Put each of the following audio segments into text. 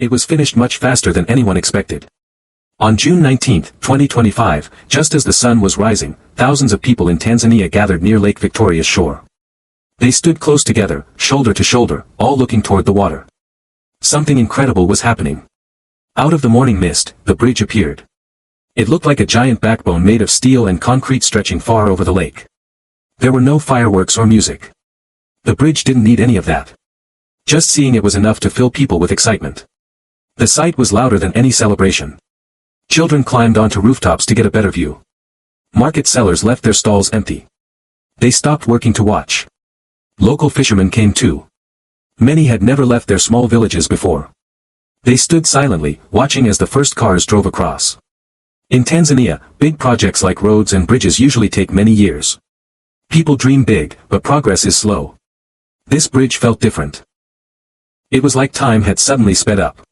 It was finished much faster than anyone expected. On June 19, 2025, just as the sun was rising, thousands of people in Tanzania gathered near Lake Victoria's shore. They stood close together, shoulder to shoulder, all looking toward the water. Something incredible was happening. Out of the morning mist, the bridge appeared. It looked like a giant backbone made of steel and concrete stretching far over the lake. There were no fireworks or music. The bridge didn't need any of that. Just seeing it was enough to fill people with excitement. The sight was louder than any celebration. Children climbed onto rooftops to get a better view. Market sellers left their stalls empty. They stopped working to watch. Local fishermen came too. Many had never left their small villages before. They stood silently, watching as the first cars drove across. In Tanzania, big projects like roads and bridges usually take many years. People dream big, but progress is slow. This bridge felt different. It was like time had suddenly sped up.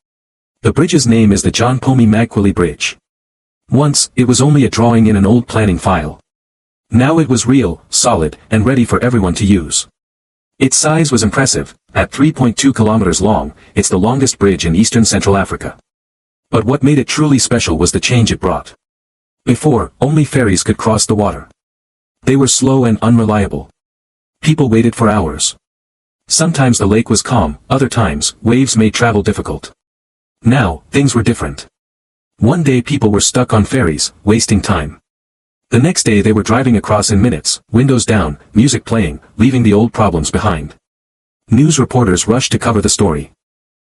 The bridge's name is the John Pombe Magufuli Bridge. Once, it was only a drawing in an old planning file. Now it was real, solid, and ready for everyone to use. Its size was impressive. At 3.2 kilometers long, it's the longest bridge in eastern Central Africa. But what made it truly special was the change it brought. Before, only ferries could cross the water. They were slow and unreliable. People waited for hours. Sometimes the lake was calm, other times, waves made travel difficult. Now, things were different. One day people were stuck on ferries, wasting time. The next day they were driving across in minutes, windows down, music playing, leaving the old problems behind. News reporters rushed to cover the story.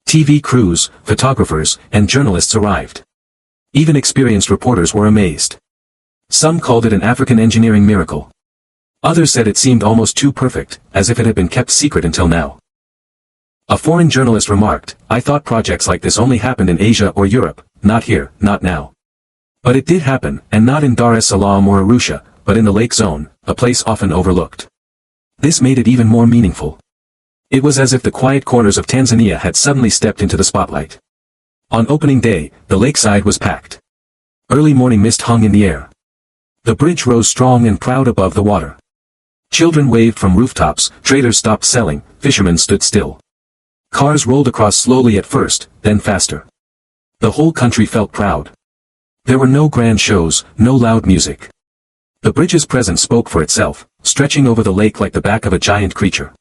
TV crews, photographers, and journalists arrived. Even experienced reporters were amazed. Some called it an African engineering miracle. Others said it seemed almost too perfect, as if it had been kept secret until now. A foreign journalist remarked, "I thought projects like this only happened in Asia or Europe, not here, not now." But it did happen, and not in Dar es Salaam or Arusha, but in the lake zone, a place often overlooked. This made it even more meaningful. It was as if the quiet corners of Tanzania had suddenly stepped into the spotlight. On opening day, the lakeside was packed. Early morning mist hung in the air. The bridge rose strong and proud above the water. Children waved from rooftops, traders stopped selling, fishermen stood still. Cars rolled across slowly at first, then faster. The whole country felt proud. There were no grand shows, no loud music. The bridge's presence spoke for itself, stretching over the lake like the back of a giant creature.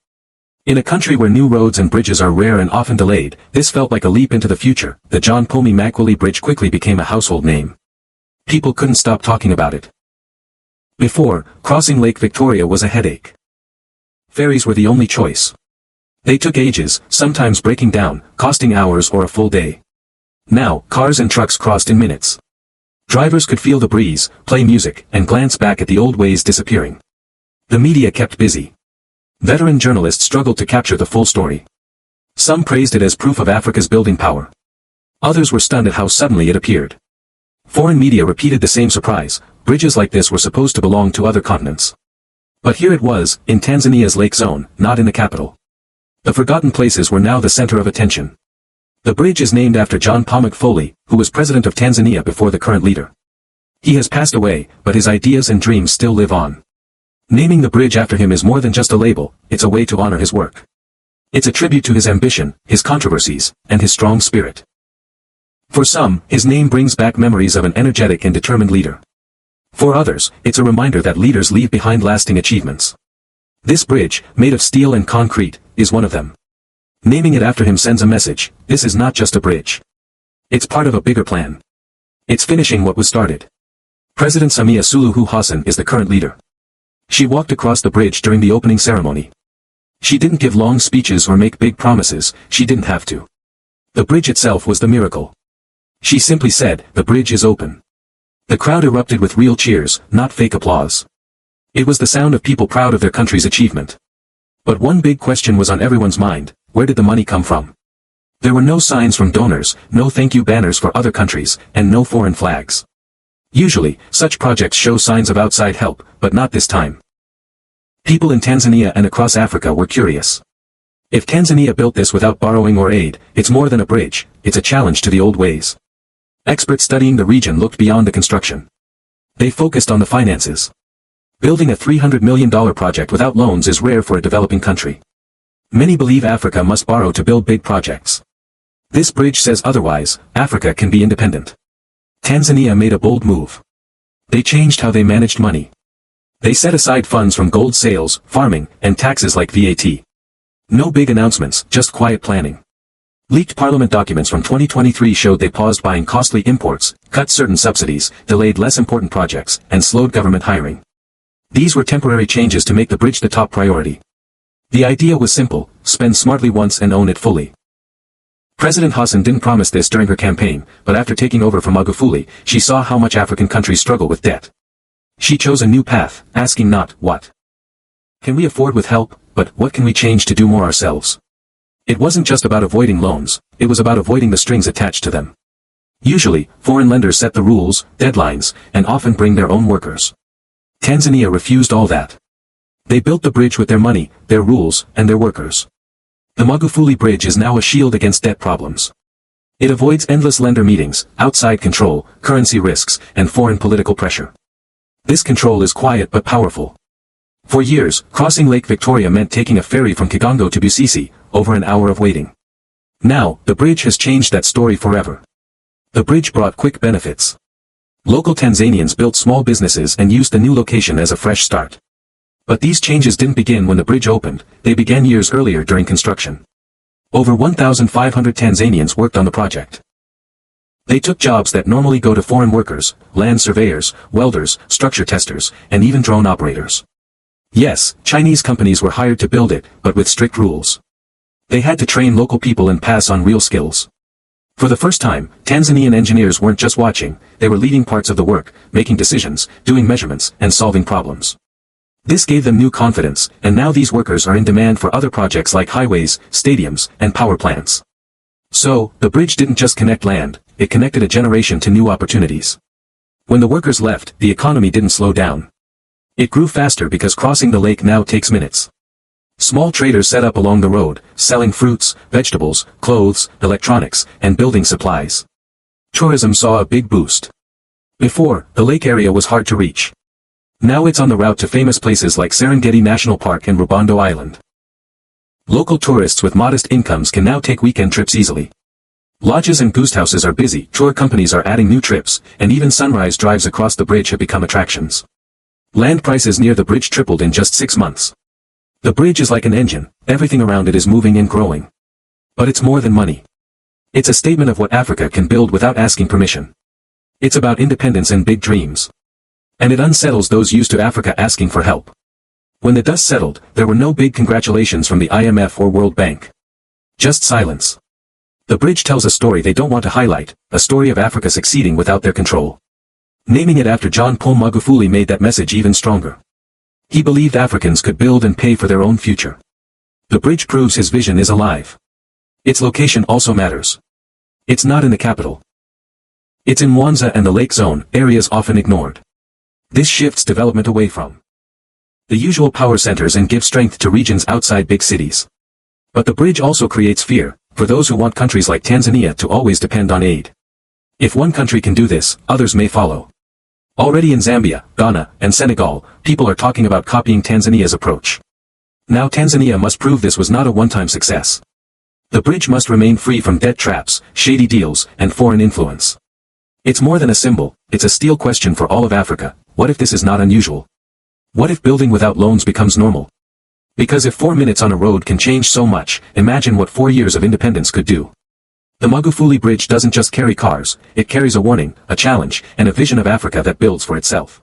In a country where new roads and bridges are rare and often delayed, this felt like a leap into the future. The John Pombe Magufuli Bridge quickly became a household name. People couldn't stop talking about it. Before, crossing Lake Victoria was a headache. Ferries were the only choice. They took ages, sometimes breaking down, costing hours or a full day. Now, cars and trucks crossed in minutes. Drivers could feel the breeze, play music, and glance back at the old ways disappearing. The media kept busy. Veteran journalists struggled to capture the full story. Some praised it as proof of Africa's building power. Others were stunned at how suddenly it appeared. Foreign media repeated the same surprise. Bridges like this were supposed to belong to other continents. But here it was, in Tanzania's lake zone, not in the capital. The forgotten places were now the center of attention. The bridge is named after John Pombe Magufuli, who was president of Tanzania before the current leader. He has passed away, but his ideas and dreams still live on. Naming the bridge after him is more than just a label, it's a way to honor his work. It's a tribute to his ambition, his controversies, and his strong spirit. For some, his name brings back memories of an energetic and determined leader. For others, it's a reminder that leaders leave behind lasting achievements. This bridge, made of steel and concrete, is one of them. Naming it after him sends a message: this is not just a bridge. It's part of a bigger plan. It's finishing what was started. President Samia Suluhu Hassan is the current leader. She walked across the bridge during the opening ceremony. She didn't give long speeches or make big promises, she didn't have to. The bridge itself was the miracle. She simply said, "The bridge is open." The crowd erupted with real cheers, not fake applause. It was the sound of people proud of their country's achievement. But one big question was on everyone's mind: where did the money come from? There were no signs from donors, no thank you banners for other countries, and no foreign flags. Usually, such projects show signs of outside help, but not this time. People in Tanzania and across Africa were curious. If Tanzania built this without borrowing or aid, it's more than a bridge, it's a challenge to the old ways. Experts studying the region looked beyond the construction. They focused on the finances. Building a $300 million project without loans is rare for a developing country. Many believe Africa must borrow to build big projects. This bridge says otherwise, Africa can be independent. Tanzania made a bold move. They changed how they managed money. They set aside funds from gold sales, farming, and taxes like VAT. No big announcements, just quiet planning. Leaked parliament documents from 2023 showed they paused buying costly imports, cut certain subsidies, delayed less important projects, and slowed government hiring. These were temporary changes to make the bridge the top priority. The idea was simple: spend smartly once and own it fully. President Hassan didn't promise this during her campaign, but after taking over from Magufuli, she saw how much African countries struggle with debt. She chose a new path, asking not, what can we afford with help, but what can we change to do more ourselves? It wasn't just about avoiding loans, it was about avoiding the strings attached to them. Usually, foreign lenders set the rules, deadlines, and often bring their own workers. Tanzania refused all that. They built the bridge with their money, their rules, and their workers. The Magufuli Bridge is now a shield against debt problems. It avoids endless lender meetings, outside control, currency risks, and foreign political pressure. This control is quiet but powerful. For years, crossing Lake Victoria meant taking a ferry from Kigongo to Busisi, over an hour of waiting. Now, the bridge has changed that story forever. The bridge brought quick benefits. Local Tanzanians built small businesses and used the new location as a fresh start. But these changes didn't begin when the bridge opened, they began years earlier during construction. Over 1,500 Tanzanians worked on the project. They took jobs that normally go to foreign workers, land surveyors, welders, structure testers, and even drone operators. Yes, Chinese companies were hired to build it, but with strict rules. They had to train local people and pass on real skills. For the first time, Tanzanian engineers weren't just watching, they were leading parts of the work, making decisions, doing measurements, and solving problems. This gave them new confidence, and now these workers are in demand for other projects like highways, stadiums, and power plants. So, the bridge didn't just connect land, it connected a generation to new opportunities. When the workers left, the economy didn't slow down. It grew faster because crossing the lake now takes minutes. Small traders set up along the road, selling fruits, vegetables, clothes, electronics, and building supplies. Tourism saw a big boost. Before, the lake area was hard to reach. Now it's on the route to famous places like Serengeti National Park and Rubondo Island. Local tourists with modest incomes can now take weekend trips easily. Lodges and guest houses are busy, tour companies are adding new trips, and even sunrise drives across the bridge have become attractions. Land prices near the bridge tripled in just 6 months. The bridge is like an engine, everything around it is moving and growing. But it's more than money. It's a statement of what Africa can build without asking permission. It's about independence and big dreams. And it unsettles those used to Africa asking for help. When the dust settled, there were no big congratulations from the IMF or World Bank. Just silence. The bridge tells a story they don't want to highlight, a story of Africa succeeding without their control. Naming it after John Paul Magufuli made that message even stronger. He believed Africans could build and pay for their own future. The bridge proves his vision is alive. Its location also matters. It's not in the capital. It's in Mwanza and the Lake Zone, areas often ignored. This shifts development away from the usual power centers and gives strength to regions outside big cities. But the bridge also creates fear, for those who want countries like Tanzania to always depend on aid. If one country can do this, others may follow. Already in Zambia, Ghana, and Senegal, people are talking about copying Tanzania's approach. Now Tanzania must prove this was not a one-time success. The bridge must remain free from debt traps, shady deals, and foreign influence. It's more than a symbol, it's a steel question for all of Africa. What if this is not unusual? What if building without loans becomes normal? Because if 4 minutes on a road can change so much, imagine what 4 years of independence could do. The Magufuli Bridge doesn't just carry cars, it carries a warning, a challenge, and a vision of Africa that builds for itself.